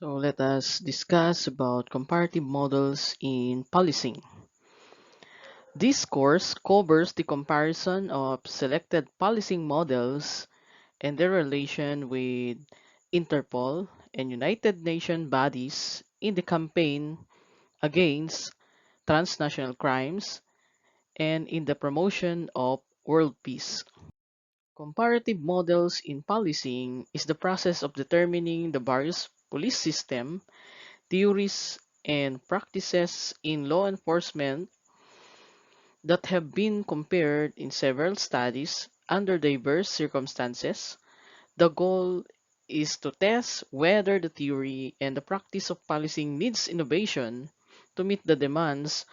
So let us discuss about comparative models in policing. This course covers the comparison of selected policing models and their relation with Interpol and United Nations bodies in the campaign against transnational crimes and in the promotion of world peace. Comparative models in policing is the process of determining the various police system theories and practices in law enforcement that have been compared in several studies under diverse circumstances. The goal is to test whether the theory and the practice of policing needs innovation to meet the demands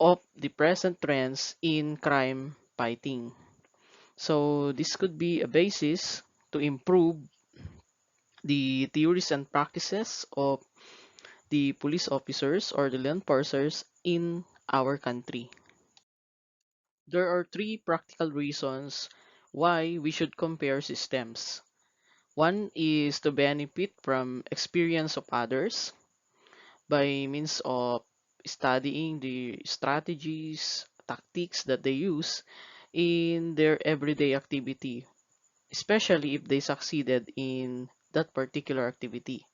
of the present trends in crime fighting. So this could be a basis to improve the theories and practices of the police officers or the law enforcers in our country. There are three practical reasons why we should compare systems. One is to benefit from experience of others by means of studying the strategies, tactics that they use in their everyday activity, especially if they succeeded in that particular activity.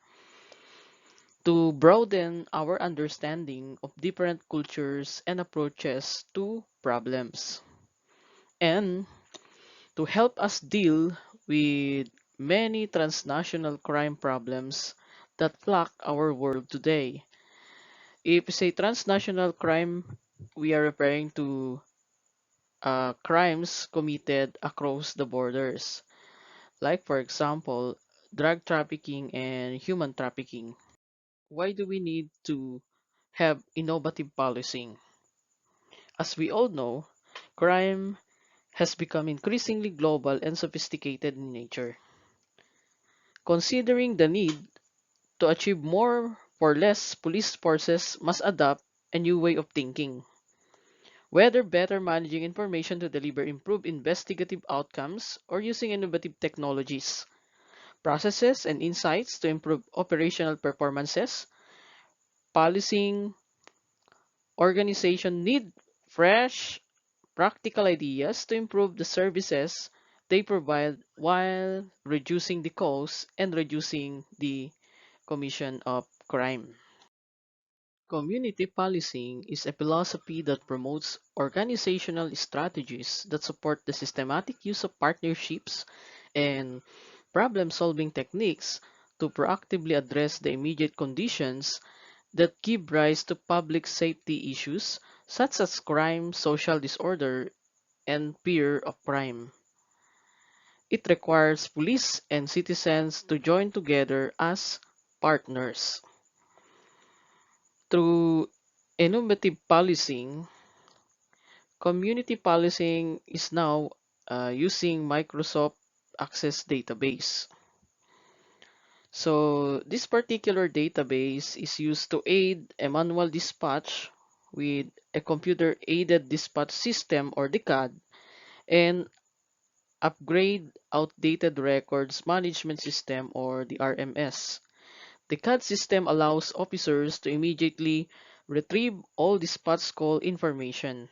To broaden our understanding of different cultures and approaches to problems, and to help us deal with many transnational crime problems that plague our world today. If we say transnational crime, we are referring to crimes committed across the borders, like, for example, drug trafficking and human trafficking. Why do we need to have innovative policing? As we all know, crime has become increasingly global and sophisticated in nature. Considering the need to achieve more for less, police forces must adopt a new way of thinking. Whether better managing information to deliver improved investigative outcomes or using innovative technologies, processes, and insights to improve operational performances, policing organization need fresh, practical ideas to improve the services they provide while reducing the cost and reducing the commission of crime. Community policing is a philosophy that promotes organizational strategies that support the systematic use of partnerships and problem-solving techniques to proactively address the immediate conditions that give rise to public safety issues such as crime, social disorder, and fear of crime. It requires police and citizens to join together as partners. Through innovative policing, community policing is now using Microsoft Access database. So this particular database is used to aid a manual dispatch with a computer-aided dispatch system or the CAD and upgrade outdated records management system or the RMS. The CAD system allows officers to immediately retrieve all dispatch call information.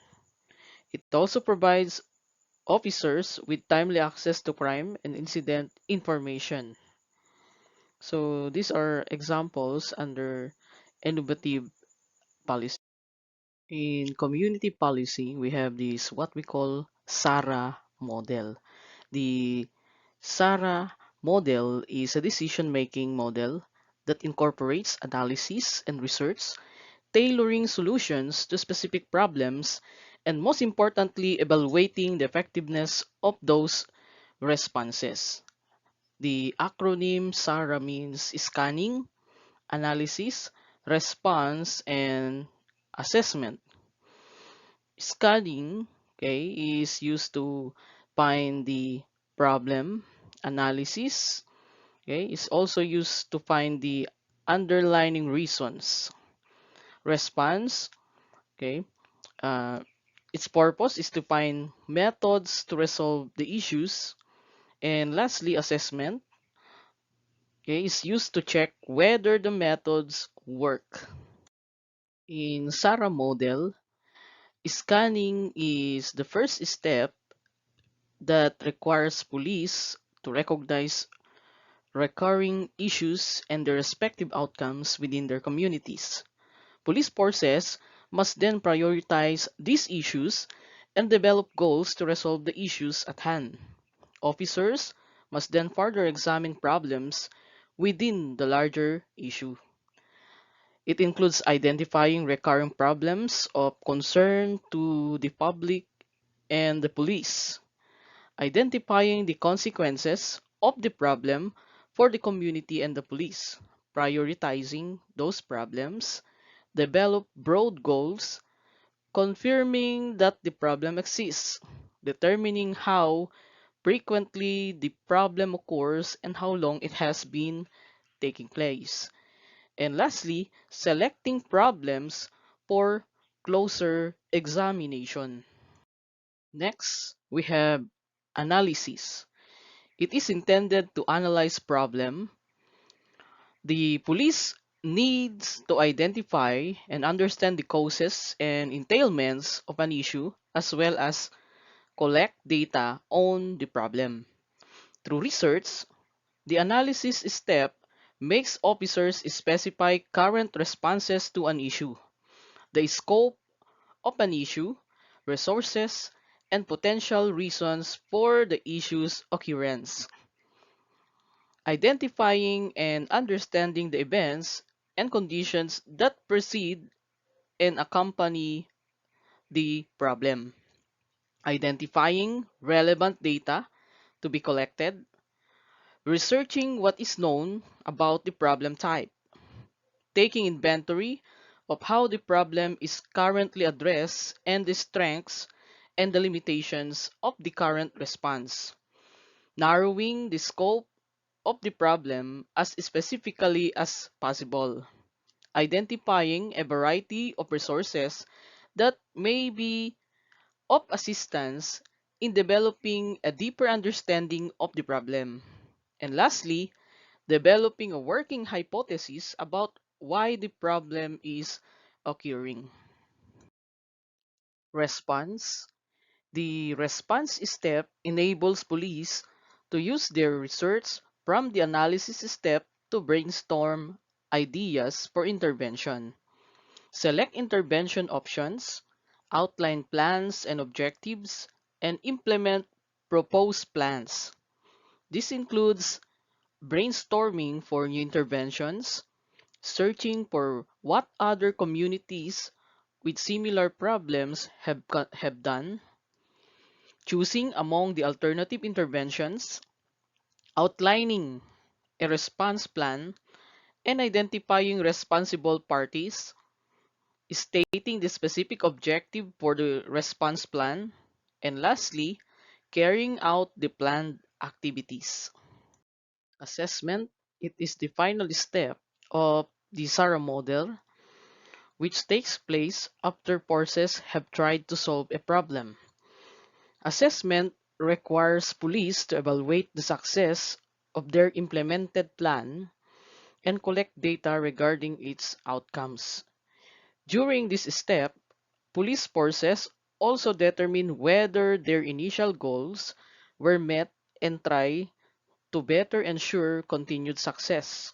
It also provides officers with timely access to crime and incident information. So these are examples under innovative policy. In community policy, we have this what we call SARA model. The SARA model is a decision-making model that incorporates analysis and research, tailoring solutions to specific problems, and most importantly, evaluating the effectiveness of those responses. The acronym SARA means scanning, analysis, response, and assessment. Scanning, okay, is used to find the problem. Analysis, okay, is also used to find the underlying reasons. Response, okay, uh, its purpose is to find methods to resolve the issues. And lastly, assessment. Okay, is used to check whether the methods work. In SARA model, scanning is the first step that requires police to recognize recurring issues and their respective outcomes within their communities. Police forces must then prioritize these issues and develop goals to resolve the issues at hand. Officers must then further examine problems within the larger issue. It includes identifying recurring problems of concern to the public and the police, identifying the consequences of the problem for the community and the police, prioritizing those problems, develop broad goals, confirming that the problem exists, determining how frequently the problem occurs and how long it has been taking place, and lastly, selecting problems for closer examination. Next, we have analysis. It is intended to analyze problem. The police needs to identify and understand the causes and entailments of an issue as well as collect data on the problem. Through research, the analysis step makes officers specify current responses to an issue, the scope of an issue, resources, and potential reasons for the issue's occurrence. Identifying and understanding the events and conditions that precede and accompany the problem. Identifying relevant data to be collected. Researching what is known about the problem type. Taking inventory of how the problem is currently addressed and the strengths and the limitations of the current response. Narrowing the scope of the problem as specifically as possible. Identifying a variety of resources that may be of assistance in developing a deeper understanding of the problem. And lastly, developing a working hypothesis about why the problem is occurring. Response. The response step enables police to use their research from the analysis step to brainstorm ideas for intervention. Select intervention options, outline plans and objectives, and implement proposed plans. This includes brainstorming for new interventions, searching for what other communities with similar problems have done, choosing among the alternative interventions, outlining a response plan, and identifying responsible parties, stating the specific objective for the response plan, and lastly, carrying out the planned activities. Assessment. It is the final step of the SARA model, which takes place after forces have tried to solve a problem. Assessment requires police to evaluate the success of their implemented plan and collect data regarding its outcomes. During this step, police forces also determine whether their initial goals were met and try to better ensure continued success.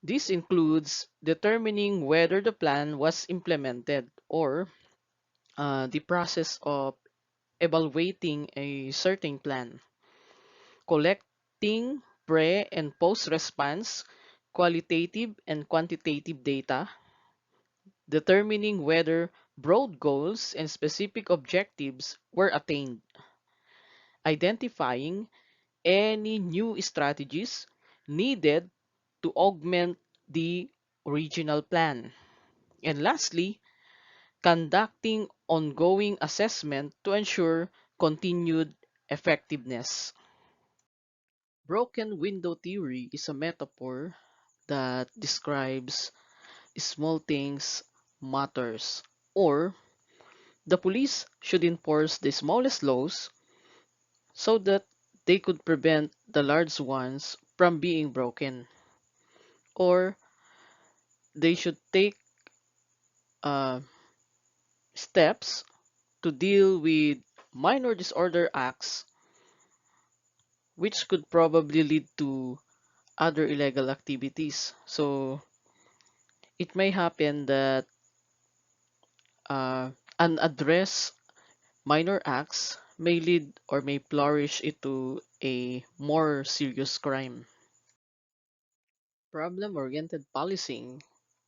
This includes determining whether the plan was implemented or the process of evaluating a certain plan, collecting pre and post response, qualitative and quantitative data, determining whether broad goals and specific objectives were attained, identifying any new strategies needed to augment the original plan, and lastly, conducting ongoing assessment to ensure continued effectiveness. Broken window theory is a metaphor that describes small things matters, or the police should enforce the smallest laws so that they could prevent the large ones from being broken, or they should take uh, steps to deal with minor disorder acts, which could probably lead to other illegal activities. So it may happen that uh, unaddressed minor acts may lead or may flourish into a more serious crime. Problem-oriented policing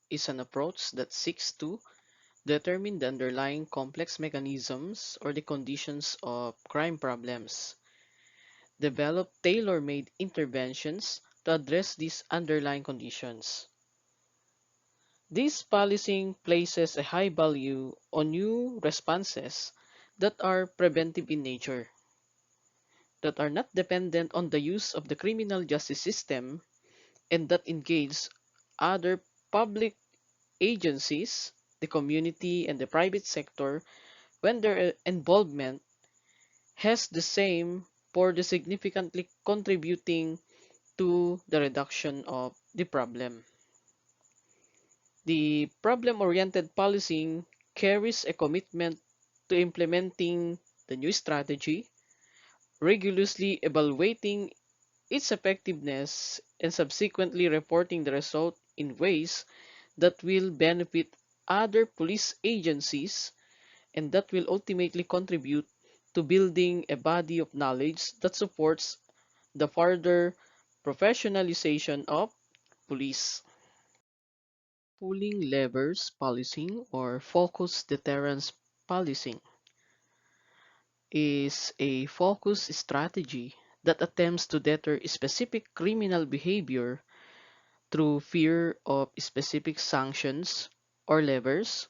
is an approach that seeks to determine the underlying complex mechanisms or the conditions of crime problems, develop tailor-made interventions to address these underlying conditions. This policing places a high value on new responses that are preventive in nature, that are not dependent on the use of the criminal justice system, and that engage other public agencies, the community, and the private sector when their involvement has the same for the significantly contributing to the reduction of the problem. The problem-oriented policing carries a commitment to implementing the new strategy, rigorously evaluating its effectiveness, and subsequently reporting the result in ways that will benefit other police agencies and that will ultimately contribute to building a body of knowledge that supports the further professionalization of police. Pulling levers policing or focus deterrence policing is a focus strategy that attempts to deter specific criminal behavior through fear of specific sanctions or levers,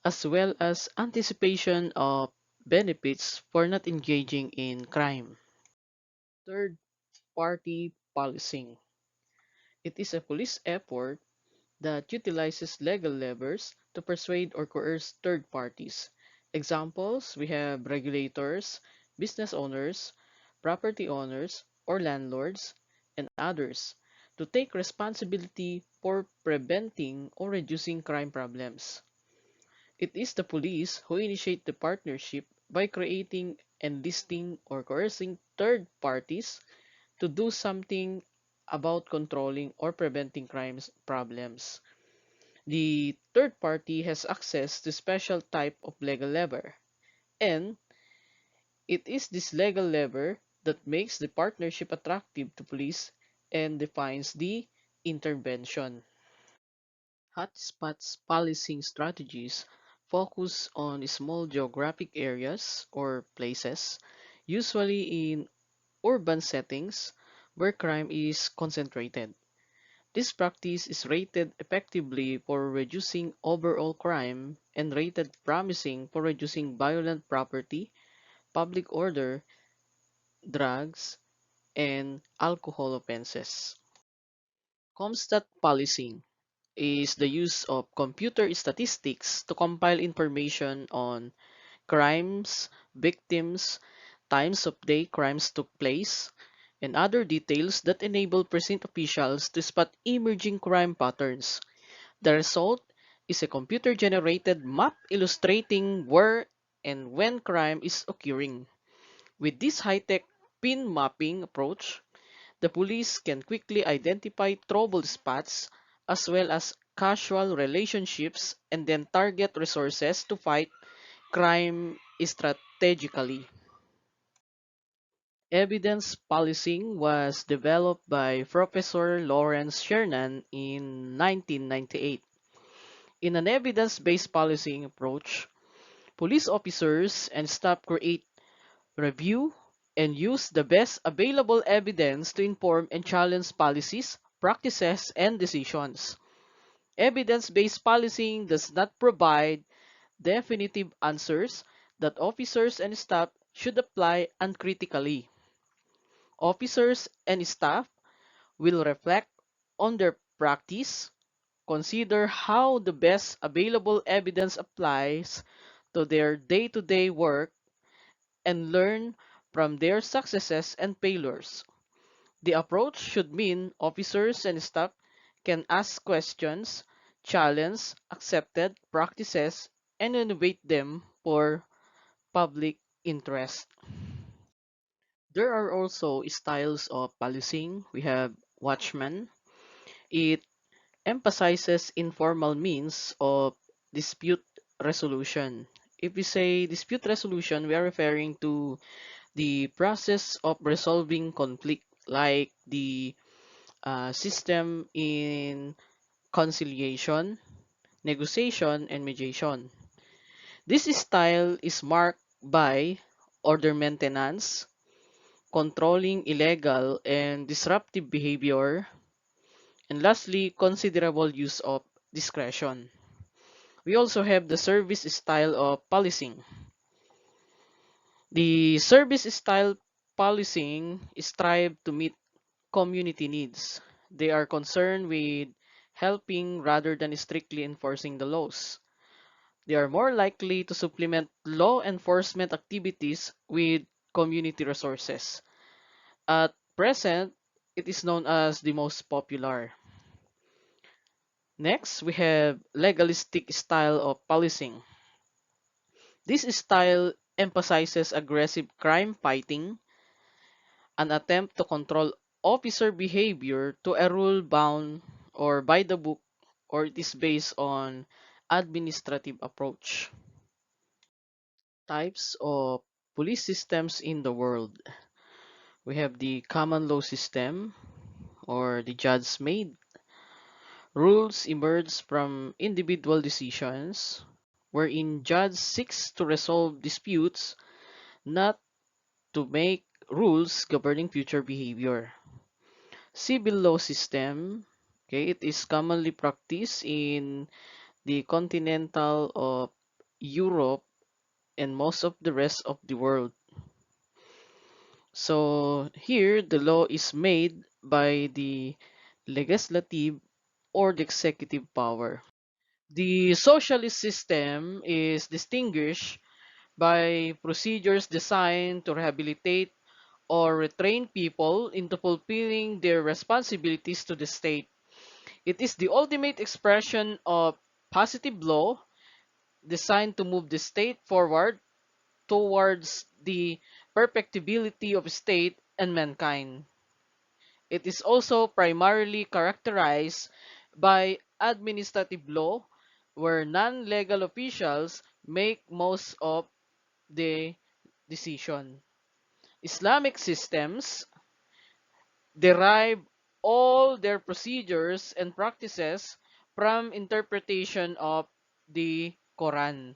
as well as anticipation of benefits for not engaging in crime. Third party policing. It is a police effort that utilizes legal levers to persuade or coerce third parties. Examples, we have regulators, business owners, property owners, or landlords, and others to take responsibility for preventing or reducing crime problems. It is the police who initiate the partnership by creating, enlisting, or coercing third parties to do something about controlling or preventing crimes problems. The third party has access to special type of legal lever, and it is this legal lever that makes the partnership attractive to police and defines the intervention. Hotspots policing strategies focus on small geographic areas or places, usually in urban settings where crime is concentrated. This practice is rated effectively for reducing overall crime and rated promising for reducing violent property, public order, drugs, and alcohol offenses. CompStat Policing is the use of computer statistics to compile information on crimes, victims, times of day crimes took place, and other details that enable present officials to spot emerging crime patterns. The result is a computer-generated map illustrating where and when crime is occurring. With this high-tech pin mapping approach, the police can quickly identify trouble spots as well as causal relationships and then target resources to fight crime strategically. Evidence policing was developed by Professor Lawrence Sherman in 1998. In an evidence-based policing approach, police officers and staff create, review, and use the best available evidence to inform and challenge policies, practices, and decisions. Evidence-based policing does not provide definitive answers that officers and staff should apply uncritically. Officers and staff will reflect on their practice, consider how the best available evidence applies to their day-to-day work, and learn from their successes and failures. The approach should mean officers and staff can ask questions, challenge accepted practices, and innovate them for public interest. There are also styles of policing. We have watchman. It emphasizes informal means of dispute resolution. If we say dispute resolution, we are referring to the process of resolving conflict, like the system in conciliation, negotiation, and mediation. This style is marked by order maintenance, controlling illegal and disruptive behavior, and lastly, considerable use of discretion. We also have the service style of policing. The service style policing strive to meet community needs. They are concerned with helping rather than strictly enforcing the laws. They are more likely to supplement law enforcement activities with community resources. At present, it is known as the most popular. Next, we have legalistic style of policing. This style emphasizes aggressive crime fighting, an attempt to control officer behavior to a rule bound or by the book, or it is based on administrative approach. Types of police systems in the world. We have the common law system or the judge made. Rules emerge from individual decisions wherein judge seeks to resolve disputes, not to make rules governing future behavior. Civil law system, okay, it is commonly practiced in the continental of Europe and most of the rest of the world. So here the law is made by the legislative or the executive power. The socialist system is distinguished by procedures designed to rehabilitate or retrain people into fulfilling their responsibilities to the state. It is the ultimate expression of positive law designed to move the state forward towards the perfectibility of state and mankind. It is also primarily characterized by administrative law, where non-legal officials make most of the decision. Islamic systems derive all their procedures and practices from interpretation of the Quran.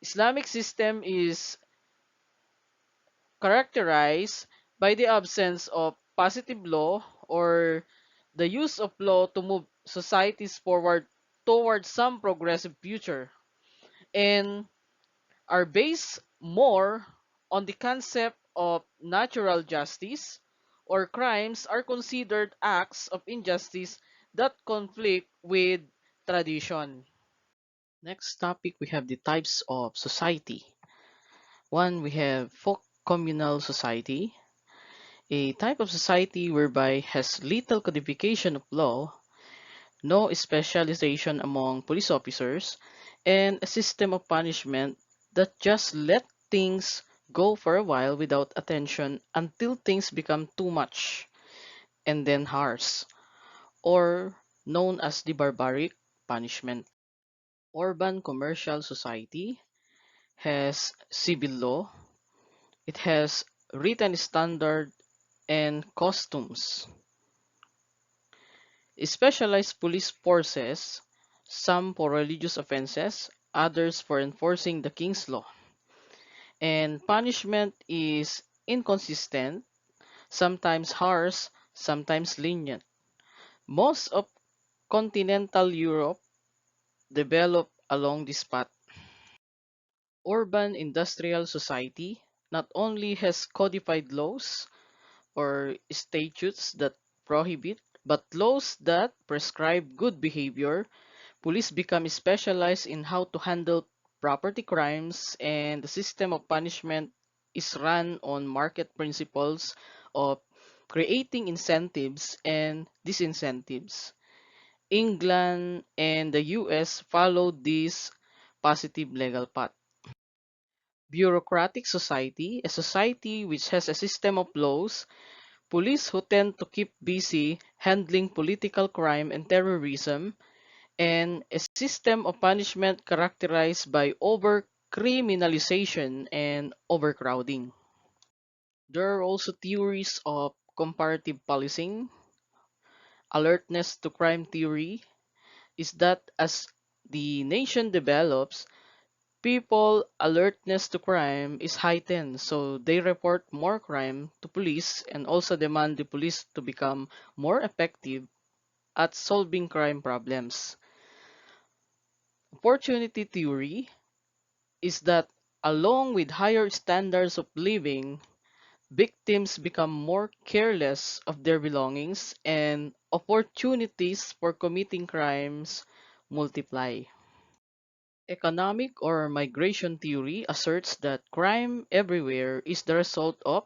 Islamic system is characterized by the absence of positive law or the use of law to move societies forward towards some progressive future, and are based more on the concept of natural justice, or crimes are considered acts of injustice that conflict with tradition. Next topic, we have the types of society. One, we have folk communal society, a type of society whereby has little codification of law, no specialization among police officers, and a system of punishment that just let things go for a while without attention until things become too much and then harsh, or known as the barbaric punishment. Urban commercial society has civil law, it has written standard and customs. Specialized police forces, some for religious offenses, others for enforcing the king's law. And punishment is inconsistent, sometimes harsh, sometimes lenient. Most of continental Europe developed along this path. Urban industrial society not only has codified laws or statutes that prohibit, but laws that prescribe good behavior. Police become specialized in how to handle property crimes, and the system of punishment is run on market principles of creating incentives and disincentives. England and the US followed this positive legal path. Bureaucratic society, a society which has a system of laws, police who tend to keep busy handling political crime and terrorism, and a system of punishment characterized by over-criminalization and overcrowding. There are also theories of comparative policing. Alertness to crime theory is that as the nation develops, people alertness to crime is heightened, so they report more crime to police and also demand the police to become more effective at solving crime problems. Opportunity theory is that along with higher standards of living, victims become more careless of their belongings and opportunities for committing crimes multiply. Economic or migration theory asserts that crime everywhere is the result of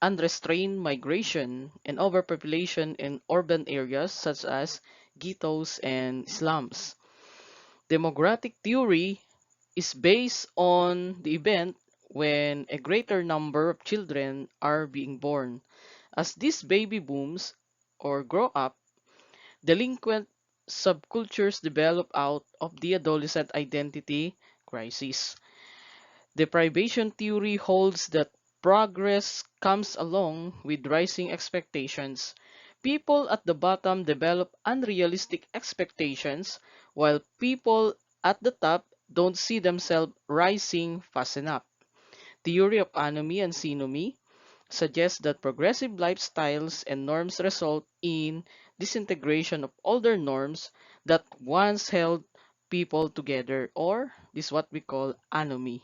unrestrained migration and overpopulation in urban areas such as ghettos and slums. Demographic theory is based on the event when a greater number of children are being born. As these baby booms or grow up, delinquent subcultures develop out of the adolescent identity crisis. Deprivation theory holds that progress comes along with rising expectations. People at the bottom develop unrealistic expectations, while people at the top don't see themselves rising fast enough. Theory of anomie and synonymy suggests that progressive lifestyles and norms result in disintegration of older norms that once held people together, or this is what we call anomie.